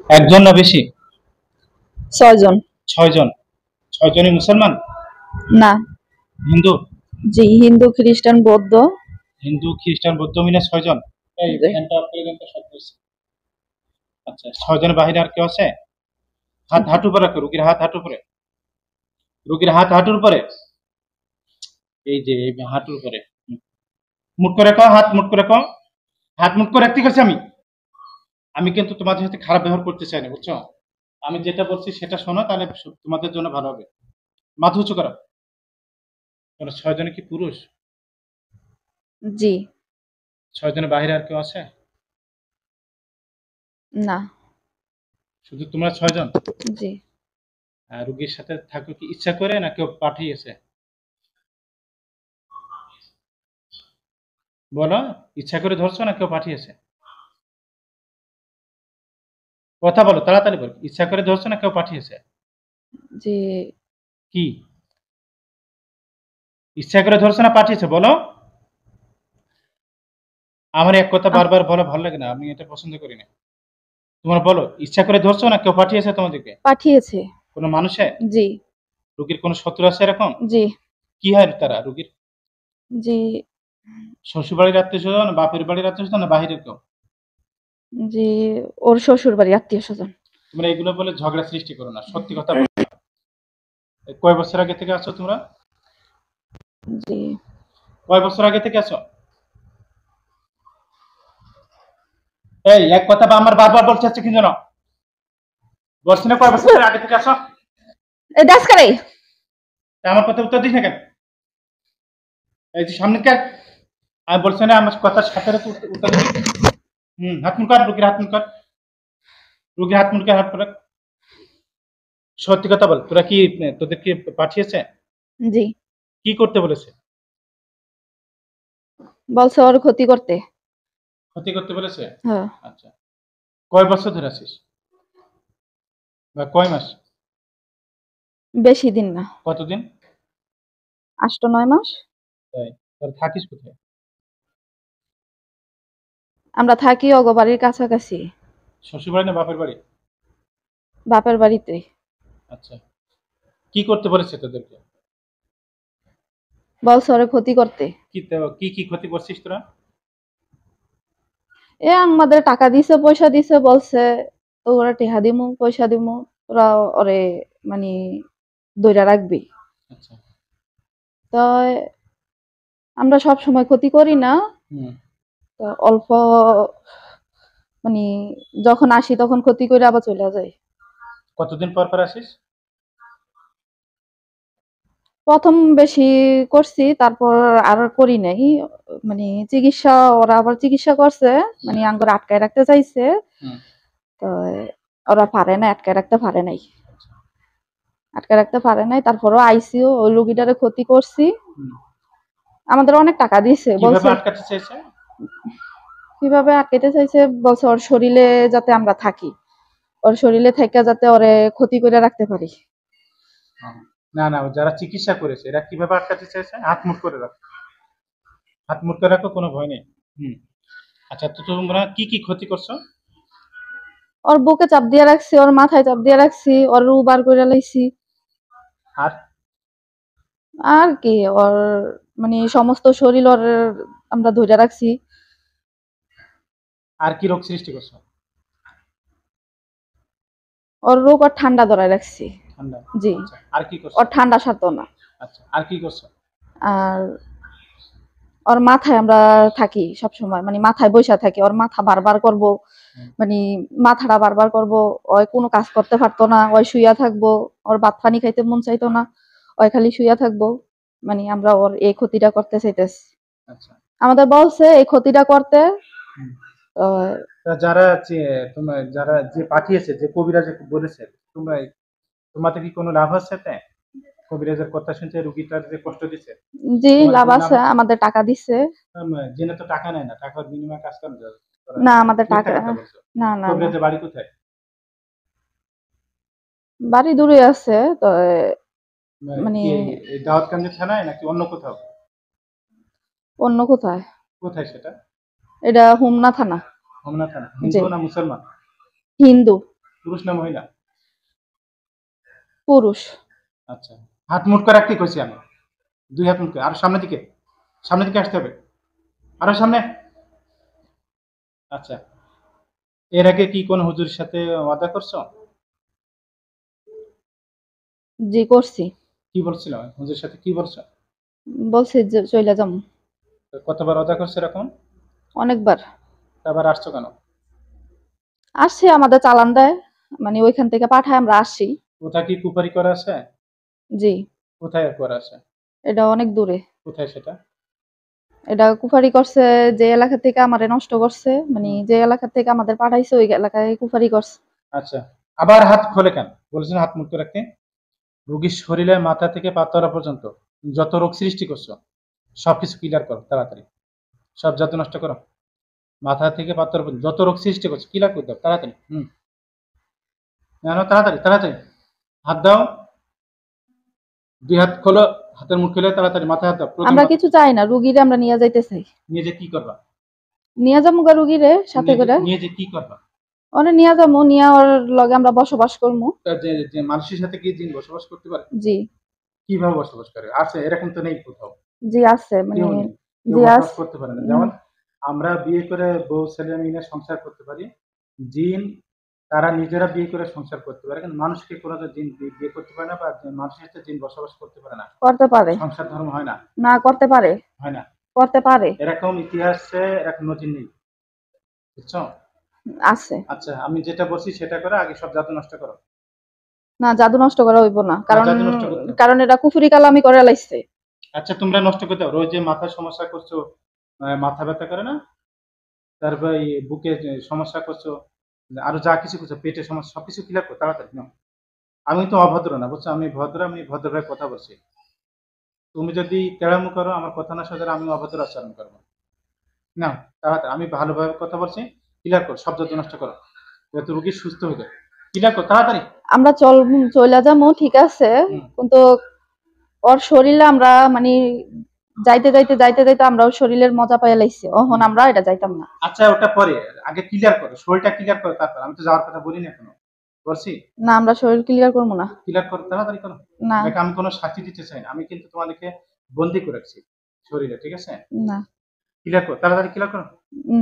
একজন না বেশি? 6 জন। 6 জন। 6 জনই মুসলমান? না। হিন্দু? জি, হিন্দু, খ্রিস্টান, বৌদ্ধ। হিন্দু, খ্রিস্টান, বৌদ্ধ মিলে 6 জন। এই জি। ফ্যানটা অফ করে দেন তো, শব্দ হচ্ছে। আচ্ছা, 6 জনের বাহিরে আর কেউ আছে? হাত হাঁটু উপরে রাখো, রুগীর হাত হাঁটু উপরে। রুগীর হাত হাঁটুর উপরে। এই যে এই হাঁটুর উপরে। মুট করে রাখো, হাত মুট করে রাখো। হাত মুট করে রাখতে গেছি আমি। আমি কিন্তু তোমাদের সাথে খারাপ ব্যবহার করতে চাই না, বুঝছো? আমি যেটা বলছি সেটা শোনো, তাহলে তোমাদের জন্য ভালো হবে। মাথা উঁচু করো। 6 জনে কি পুরুষ? জি। 6 জনের বাহিরে আর কেউ আছে? না। শুধু তোমরা 6 জন? জি। রুগীর সাথে থাকো কি ইচ্ছা করে না কেউ পাঠিয়েছে? বলো, ইচ্ছা করে ধরছো না কেউ পাঠিয়েছে? কথা বলো, তাড়াতাড়ি বলো, ইচ্ছা করে ধরছো না কেউ পাঠিয়েছে? জি। কি ইচ্ছা করে ধরছো না পাঠিয়েছে, বলো। আমার এক কথা আহ, বারবার বলা ভালো লাগে না, আমি এটা পছন্দ করি না। তোমরা বলো, ইচ্ছা করে ধরছো না কেউ পাঠিয়েছে তোমাদেরকে? পাঠিয়েছে। কোনো মানুষে? জি। রুগীর কোনো শত্রু আছে এরকম? জি। কি হয় তারা রুগীর? জি। শ্বশুর বাড়ির আত্মীয় স্বজন, বাপের বাড়ির আত্মীয় স্বজন, না বাহিরের কেউ? জি। ওর শ্বশুর বাড়ি, আত্মীয় স্বজন। তোমরা এগুলো বলে ঝগড়া সৃষ্টি করো না, সত্যি কথা বলো। কয় বছর আগে থেকে আছো তোমরা? জি। কয় বছর আগে থেকে আছো? এই এক কথা বা আমার বারবার বলতে হচ্ছে কি জানো? বলছি না কয় বছর আগে থেকে আসো? এ দাসকারে। তা আমার কথা উত্তর দিস না কেন? এই যে সামনে কে? আমি বলছি না আমার কথার সাথে সাথে উত্তর দিবি। হাত মুখ কর, রুগীর হাত মুখ কর। রুগীর হাত মুখে হাত করে। সত্যি কথা বল, তোরা কি তোদেরকে পাঠিয়েছে? জি। কি করতে বলেছে? বলছে ওর ক্ষতি করতে। ক্ষতি করতে বলেছে? হ্যাঁ। আচ্ছা, কয় বছর ধরে আছিস বা কয় মাস? বেশি দিন না। কতদিন? 8-9 মাস। তাই? তোর থাকিস কোথায়? আমরা থাকি ওগো বাড়ির কাছাকাছি। শ্বশুর বাড়ি না বাপের বাড়ি? বাপের বাড়িতে। আচ্ছা, কি করতে বলেছে তোদেরকে? বলছে ওরে ক্ষতি করতে। কি কি ক্ষতি করছিস তোরা? এ আমাদের টাকা দিছে, পয়সা দিছে, বলছে তো ওরা টেহা দিমু, পয়সা দিমু, ওরা ওরে মানে ধইরা রাখবি। আচ্ছা। তো আমরা সব সময় ক্ষতি করি না। হুম। তো অল্প মানে যখন আসি তখন ক্ষতি করে আবার চলে যায়। কতদিন পর পর আসিস? প্রথম বেশি করছি, তারপর আর করি নাই। মানে চিকিৎসা, ওরা আবার চিকিৎসা করছে, মানে আঙ্গুর আটকায় রাখতে চাইছে। হুম। তো ওরা পারে না, আটকায় রাখতে পারে নাই। আটকায় রাখতে পারে নাই, তারপরও আইসিও ওই রোগীটারে ক্ষতি করছি। হুম। আমাদের অনেক টাকা দিছে, কিভাবে বলছে আটকাতে চেয়েছে? কিভাবে আটকাইতে চাইছে, বলছে ওর শরীরে যাতে আমরা থাকি, ওর শরীরে থেকে যাতে ওরে ক্ষতি করে রাখতে পারি। না না, যারা চিকিৎসা করেছে এরা কিভাবে আটকাতে চেয়েছে? হাত মুট করে রাখো। হাত মুট করে রাখো, কোনো ভয় নেই। হুম। আচ্ছা, তো তোমরা কি কি ক্ষতি করছো? ওর বুকে চাপ দিয়ে রাখছি, ওর মাথায় চাপ দিয়ে রাখছি, ওর রু বার করে লাইছি। আর আর কি, ওর মানে সমস্ত শরীর ওর আমরা ধরে রাখছি। আর কি রোগ সৃষ্টি করছো? ওর রোগ আর ঠান্ডা ধরায় রাখছি। ঠান্ডা? জি। আচ্ছা, আর কি ওর করছো? ঠান্ডা সারতো না। আচ্ছা, আর কি করছো? আর ওর মাথায় আমরা থাকি সব সময়, মানে মাথায় বৈশা থাকি, ওর মাথা বারবার করব, হুম। মানে মাথাটা বারবার করব। ওই কোনো কাজ করতে পারতো না, ওই শুইয়া থাকবো। ওর ভাত পানি খাইতে মন চাইতো না, ওই খালি শুইয়া থাকবো। মানে আমরা ওর এই ক্ষতিটা করতে চাইতেছি। আচ্ছা। আমাদের বলছে এই ক্ষতিটা করতে। হুম। আহ, তা যারা তোমার যারা যে পাঠিয়েছে, যে কবিরাজ বলেছে, তোমরা তোমাদের কি কোনো লাভ হচ্ছে এতে? কবিরাজের কথা শুনছে, রুগীটার যে কষ্ট দিচ্ছে, জি, তোমাদের লাভ কোনো লাভ আছে, হচ্ছে? আমাদের টাকা দিচ্ছে। জেনে তো টাকা নেয় না, টাকার বিনিময়ে কাজ করা করা না, যায়। আমাদের মিথ্যা টাকা। কথা বলছো। না, না, না। কবিরাজের বাড়ি কোথায়? বাড়ি দূরে আছে তো। মানে কি এই দাউদকান্দি থানায় নাকি অন্য কোথাও? অন্য কোথায়। কোথায় সেটা? এটা হোমনা থানা। হোমনা থানা। জি। হিন্দু না মুসলমান? হিন্দু। পুরুষ না মহিলা? পুরুষ। আচ্ছা, হাত মুট করে রাখতে কইছি আমি। 2 হাত মুট করে, আর সামনের দিকে, সামনের দিকে আসতে হবে, আরো সামনে। আচ্ছা, এর আগে কি কোন হুজুরের সাথে ওয়াদা করছো? জি করছি। কি বলছিল হুজুরের সাথে, কি বলছো? বলছি যে চইলা যাবো। কতবার ওয়াদা করছো এরকম? অনেকবার। আবার আসছো কেন? আসছে, আমাদের চালান দেয়, মানে ওইখান থেকে পাঠায়, আমরা আসি। কোথায় কি কুপারি করা আছে? জি। কোথায় করা আছে? এটা অনেক দূরে। কোথায় সেটা? এটা কুফারি করছে, যে এলাকা থেকে আমারে নষ্ট করছে, মানে হুম, যে এলাকা থেকে আমাদের পাঠাইছে ওই এলাকায় কুফারি করছে। আচ্ছা, আবার হাত খোলে কেন? বলেছেন হাত মুক্ত রাখতে। রোগীর শরীরে মাথা থেকে পা তলা পর্যন্ত যত রোগ সৃষ্টি করছো সবকিছু ক্লিয়ার করো তাড়াতাড়ি, সব জাদু নষ্ট করো। মাথা থেকে পা তলা পর্যন্ত যত রোগ সৃষ্টি করছো ক্লিয়ার করে দাও তাড়াতাড়ি। জানো, তাড়াতাড়ি তাড়াতাড়ি। হাত দাও, 2 হাত খোলো, হাতের মুখ খুলে তাড়াতাড়ি মাথায় হাত দাও, প্রথম আমরা মাথা। কিছু চাই না, রুগীরে আমরা নিয়ে যাইতে চাই। নিয়ে যে কি করবা? নিয়ে যাবো গা রুগীরে সাথে করে। নিয়ে যে কি করবা? ওরে নিয়ে যাবো, নিয়ে ওর লগে আমরা বসবাস করবো। তা যে যে মানুষের সাথে কি জিন বসবাস করতে পারে? জি। কিভাবে বসবাস করে? আছে, এরকম তো নেই কোথাও। জি আছে, মানে কেউ নেই, কেউ জি বসবাস আছে। করতে পারে না। যেমন আমরা বিয়ে করে বউ ছেলে মিলে সংসার করতে পারি, জিন তারা নিজেরা বিয়ে করে সংসার করতে পারে, কিন্তু মানুষকে কোনো জিন বিয়ে করতে পারে না, বা মানুষের সাথে জিন বসবাস করতে পারে না। করতে পারে। সংসার ধর্ম হয় না। না, করতে পারে। হয় না। করতে পারে। এরকম ইতিহাসে এরকম নজির নেই, বুঝছো? আছে। আচ্ছা, আমি যেটা বলছি সেটা করে আগে সব জাদু নষ্ট করো। না, জাদু নষ্ট করা হইব না, না, কারণ জাদু নষ্ট করতে হবে। কারণ এটা কুফরি কালামি করে লাইছে। আচ্ছা, তোমরা নষ্ট করতে পারো। ওই যে মাথার সমস্যা করছো, মাথা ব্যথা করে না, তারপর এই বুকে যে সমস্যা করছো, আরো যা কিছু করছো, পেটের সমস্যা, সবকিছু ক্লিয়ার করো তাড়াতাড়ি নাও। আমি তো অভদ্র না, বুঝছো? আমি ভদ্র, আমি ভদ্রভাবে কথা বলছি। তুমি যদি তেড়ামো করো, আমার কথা না শোনে, আমি অভদ্র আচরণ করবো। না, তাড়াতাড়ি, আমি ভালোভাবে কথা বলছি, ক্লিয়ার করো, সব যত নষ্ট করো, যাতে রুগী সুস্থ হয়ে যায়। ক্লিয়ার করো তাড়াতাড়ি। আমরা চইলা যাবো, ঠিক আছে, হুম। কিন্তু ওর শরীরে আমরা মানে যাইতে যাইতে যাইতে যাইতে আমরা ওর শরীরের মজা পাইয়া লাইছি, অহন আমরা এটা যাইতাম না। আচ্ছা, ওটা পরে, আগে ক্লিয়ার করো, শরীরটা ক্লিয়ার করো, তারপর। আমি তো যাওয়ার কথা বলিনি এখনো, বলছি? না, আমরা শরীর ক্লিয়ার করবো না। ক্লিয়ার করো তাড়াতাড়ি করো। না। দেখো, আমি কোনো শাস্তি দিতে চাই না, আমি কিন্তু তোমাদেরকে বন্দি করে রাখছি শরীরে, ঠিক আছে? না। ক্লিয়ার করো তাড়াতাড়ি, ক্লিয়ার করো।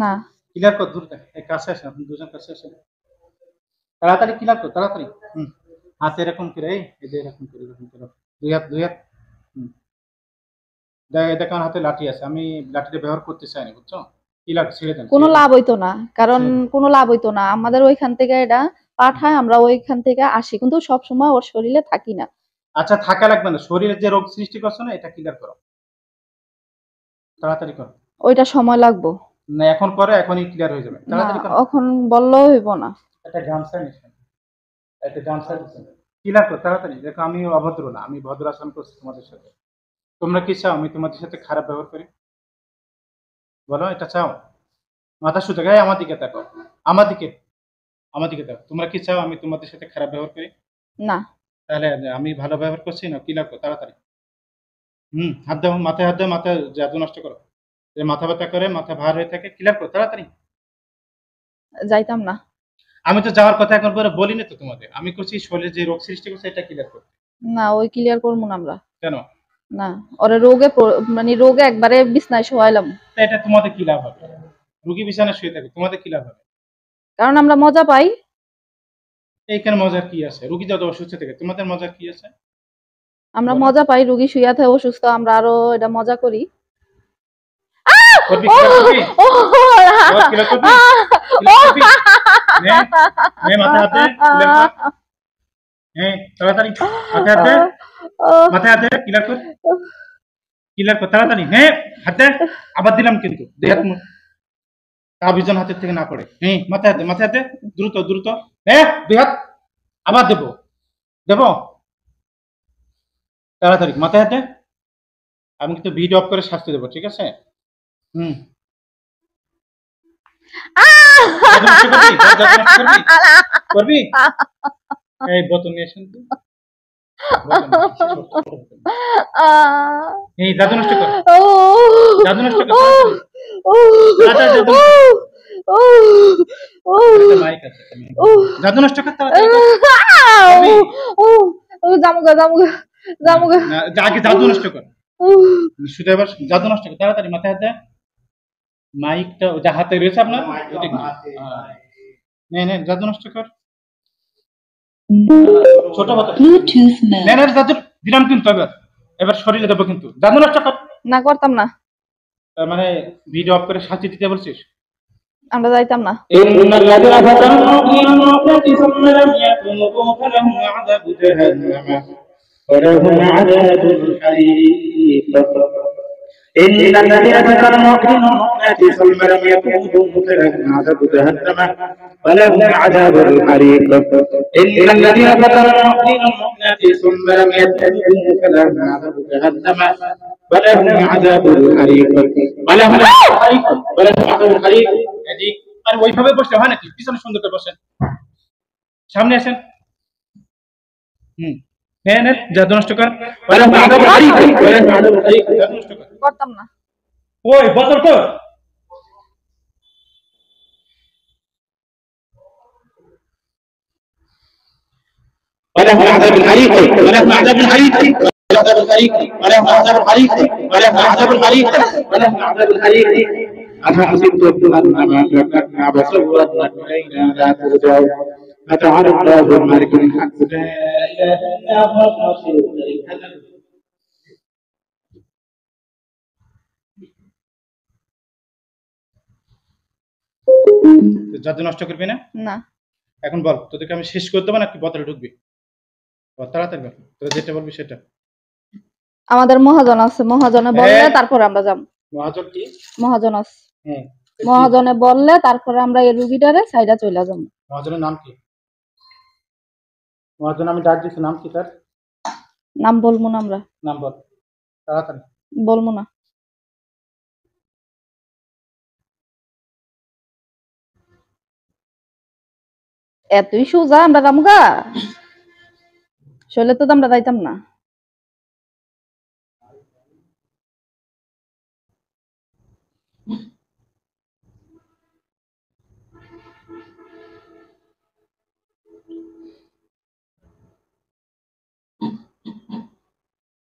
না। ক্লিয়ার কর, দ্রুত। এই কাছে আসেন, আপনি দুজন কাছে আসেন, তাড়াতাড়ি ক্লিয়ার কর তাড়াতাড়ি। হাত এরকম করে, এই যে এরকম করে, এরকম করো, 2 হাত 2 হাত। দেখো আমার হাতে লাঠি আছে, আমি লাঠিটা ব্যবহার করতে চাই না, বুঝছো? কি লাঠি, ছেড়ে দেন, কোনো ছেড়ে দেন, লাভ হইতো না, কারণ ছেড়ে দেন। কোনো লাভ হইতো না, আমাদের ওইখান থেকে এটা পাঠায়, আমরা ওইখান থেকে আসি, কিন্তু সব সময় ওর শরীরে থাকি না। আচ্ছা, থাকা লাগবে না, শরীরে যে রোগ সৃষ্টি করছো না, এটা ক্লিয়ার করো তাড়াতাড়ি করো। ওইটা সময় লাগবো। না, এখন করো, এখনই ক্লিয়ার হয়ে যাবে, না, তাড়াতাড়ি করো। এখন বললেও হইব না। একটা গামছা নিচ্ছেন, একটা গামছা দিচ্ছেন, ক্লিয়ার করো তাড়াতাড়ি। দেখো, আমি অভদ্র না, আমি ভদ্র আচরণ করছি তোমাদের সাথে। তোমরা কি চাও আমি তোমাদের সাথে খারাপ ব্যবহার করি? বলো, এটা চাও? মাথা সোজা, গায়ে আমার দিকে তাকাও, আমার দিকে, আমার দিকে তাকাও। তোমরা কি চাও আমি তোমাদের সাথে খারাপ ব্যবহার করি? না। তাহলে আমি ভালো ব্যবহার করছি না, ক্লিয়ার করো তাড়াতাড়ি। হাত দাও, মাথায় হাত দাও, মাথা জাদু নষ্ট করো। যে মাথা ব্যথা করে, মাথা ভার হয়ে থাকে, ক্লিয়ার করো তাড়াতাড়ি। যাইতাম না। আমি তো যাওয়ার কথা এখন পরে বলিনি তো তোমাদের, আমি করছি শরীরে যে রোগ সৃষ্টি করছে এটা ক্লিয়ার করতে। না, ওই ক্লিয়ার করবো না আমরা। কেন? না, ওরে মানে রোগে একবারে বিছনায় শোয়াইলাম। তা এটা তোমাদের কি লাভ হবে? রুগী বিছানায় শুয়ে থাকে, তোমাদের কি লাভ হবে? কারণ আমরা মজা পাই। এইখানে মজার কি আছে? রুগী যত অসুস্থ থাকে, তোমাদের মজার কি আছে? আমরা বলো। মজা পাই, রুগী শুইয়া থাকে অসুস্থ, আমরা আরো এটা মজা করি। করবি, ক্লিয়ার করবি? বল, ক্লিয়ার করবি? ক্লিয়ার করবি? নে, নে, মাথায় হাতে, ক্লিয়ার কর। হ্যাঁ, তাড়াতাড়ি, মাথায় হাতে, মাথায় হাতে, ক্লিয়ার কর, ক্লিয়ার কর তাড়াতাড়ি। হ্যাঁ, হাতে, আবার দিলাম কিন্তু, 2 হাত তাবিজন হাতের থেকে না পড়ে। মাথায় হাতে, মাথায় হাতে, দ্রুত দ্রুত। হ্যাঁ, 2 হাত, আবার দেবো, দেবো, তাড়াতাড়ি মাথায় হাতে। আমি কিন্তু ভিডিও অফ করে শাস্তি দেবো, ঠিক আছে? হুম। জাদু নষ্ট করবি? জাদু নষ্ট করবি? করবি? এই বোতল নিয়ে আসেন তো। বলেন না, আহ, এই জাদু নষ্ট কর, ও, জাদু নষ্ট কর ও, তাড়াতাড়ি। ও, তাড়াতাড়ি জাদু ও, নষ্ট কর। ও, ও, একটা মাইক আছে, তুমি ও, জাদু নষ্ট কর তাড়াতাড়ি কর। আহ, করবি? ও, ও, জামুগা জামুগা না, জামুগা, না, আগে জাদু নষ্ট কর। ও, শুধু এবার জাদু নষ্ট কর তাড়াতাড়ি, মাথায় হাতে মাইকটা যা হাতে রয়েছে আপনার ওইটা কি? নে নে জাদু নষ্ট কর। ছোট বোতল Bluetooth নে mode. নে জাদু দিলাম কিন্তু এবার, এবার শরীরে দেবো কিন্তু জাদু নষ্ট কর। না করতাম না, তার মানে ভিডিও অফ করে শাস্তি দিতে বলছিস? আমরা যাইতাম না। إن الذين فتنوا من المؤمنات ثم لم يتوبوا فلهم عذاب جهنم ولهم عذاب الحريق. إن الذين فتنوا من المؤمنات ثم لم يتوبوا فلهم عذاب جهنم ولهم عذاب الحريق. إن الذين فتنوا من المؤمنات ثم لم يتوبوا فلهم عذاب جهنم ولهم عذاب الحريق. ولهم عذاب الحريق. এদিক আর ওইভাবে বসলে হয় নাকি? পিছনে সুন্দর করে বসেন, সামনে আসেন। হুম, হ্যাঁ নে জাদু নষ্ট কর। জাদু নষ্ট কর। করতাম না। ওই বোতল কর। ولهم عذاب الحريق ولهم عذاب الحريق ولهم عذاب الحريق ولهم عذاب الحريق ولهم عذاب الحريق ولهم عذاب الحريق. أفحسبتم أنما خلقناكم عبثا وأنكم إلينا لا ترجعون فتعالى الله الملك الحق لا إله إلا هو الحسيب العليم. জাদু নষ্ট করবি না? না, এখন বল, তোদেরকে আমি শেষ করে দেবো নাকি বোতলে ঢুকবি? বল তাড়াতাড়ি বল, তোরা যেটা বলবি সেটা। আমাদের মহাজন আছে, মহাজনে বললে তারপর আমরা যাব। মহাজন কি? মহাজন আছে, হ্যাঁ, মহাজনে বললে তারপরে আমরা এই রুগীটারে সাইডা চলে যাব। মহাজনের নাম কি? মহাজন আমি ডাক দিচ্ছি, নাম কি তার? নাম বলবো না আমরা, নাম বল তাড়াতাড়ি। বলবো না। এতই সোজা আমরা যামগা, শৈলে তো আমরা যাইতাম না।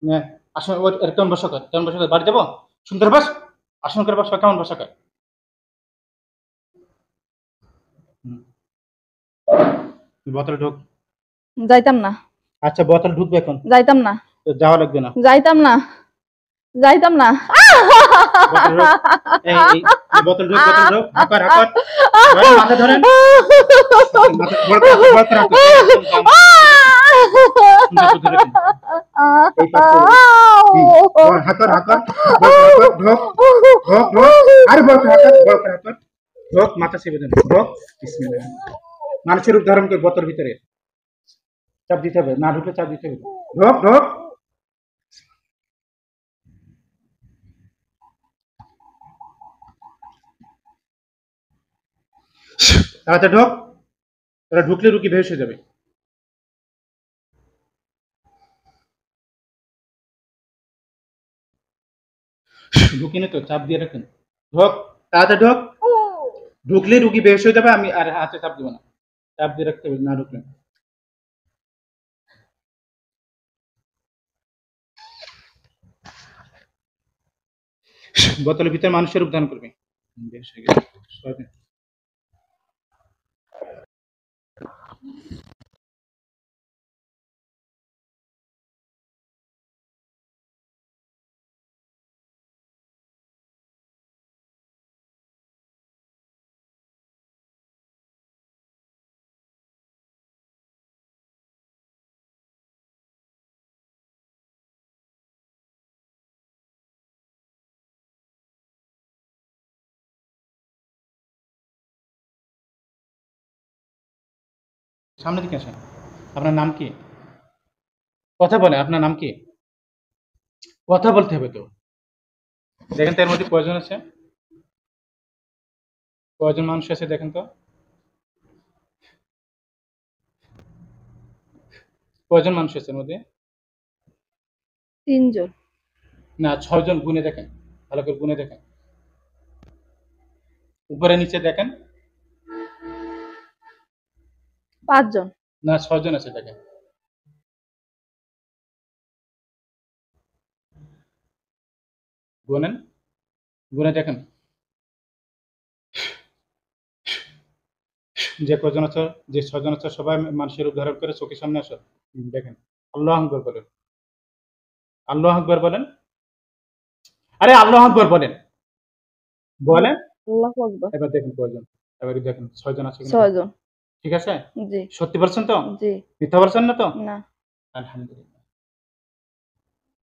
নে, আসন ওর কেমন বসা কর, কেমন বসা কর, বাড়ি যাবো সুন্দর বস, আসন করে বসা, কেমন বসা কর। হুম। বোতল ঢুক। যাইতাম না, আচ্ছা বোতল ঢুকবে এখন, যাইতাম না, তো যাওয়া লাগবে না। যাইতাম না, যাইতাম না। বোতল ঢুক। এই বোতল ঢুক, বোতল ঢুক, হাকার হাকার ধরেন, মাথা ধরেন, মাথা বড় করে হাকার, বড় করে হাকার। সুন্দর করে ধরে রাখেন। এই পাশ করে। বড় হাকার হাকার, ঢোক ঢোক ঢোক ঢোক, আরে বড় করে হাকার, বড় করে হাকার, ঢোক, মাথা চেপে দেন, ঢোক। বিসমিল্লাহ। মানুষের রূপ ধারণ করে বোতল ভিতরে চাপ দিতে হবে, না ঢুকলে চাপ দিতে হবে। ঢোক ঢোক। তাড়াতাড়ি ঢোক, তোরা ঢুকলে রুগী বেহুশ হয়ে যাবে। ঢুকিনি তো, চাপ দিয়ে রাখেন। ঢোক, তাড়াতাড়ি ঢোক। ঢুকলে রুগী বেহুশ হয়ে যাবে, আমি আর হাতে চাপ দিব না, চাপ দিয়ে রাখতে হবে না ঢুকলে। বোতলের ভিতরে মানুষের রূপ ধারণ করবে। বেহুশ হয়ে গেছে। সরে দেন। সামনের দিকে আসেন। আপনার নাম কি? কথা বলে, আপনার নাম কি? কথা বলতে হবে তো। দেখেন তো এর মধ্যে কয়জন আছে, কয়জন মানুষ আছে দেখেন তো, কয়জন মানুষ আছে এর মধ্যে? তিনজন। না 6 জন, গুনে দেখেন, ভালো করে গুনে দেখেন, উপরে নিচে দেখেন। 5 জন। না 6 জন আছে দেখেন। গুনেন, গুনে দেখেন যে কজন আছে, যে 6 জন আছে সবাই মানুষের উদ্ধার করে চোখের সামনে আসো। দেখেন, আল্লাহ আকবার বলেন, আল্লাহ আকবার বলেন, আরে আল্লাহ আকবার বলেন, বলেন। আল্লাহু আকবার। এবার দেখেন কয়জন, এবার দেখেন 6 জন আছে কিনা দেখেন। 6 জন। ঠিক আছে, জি। সত্যি বলছেন তো? জি। মিথ্যা বলছেন না তো? না। আলহামদুলিল্লাহ।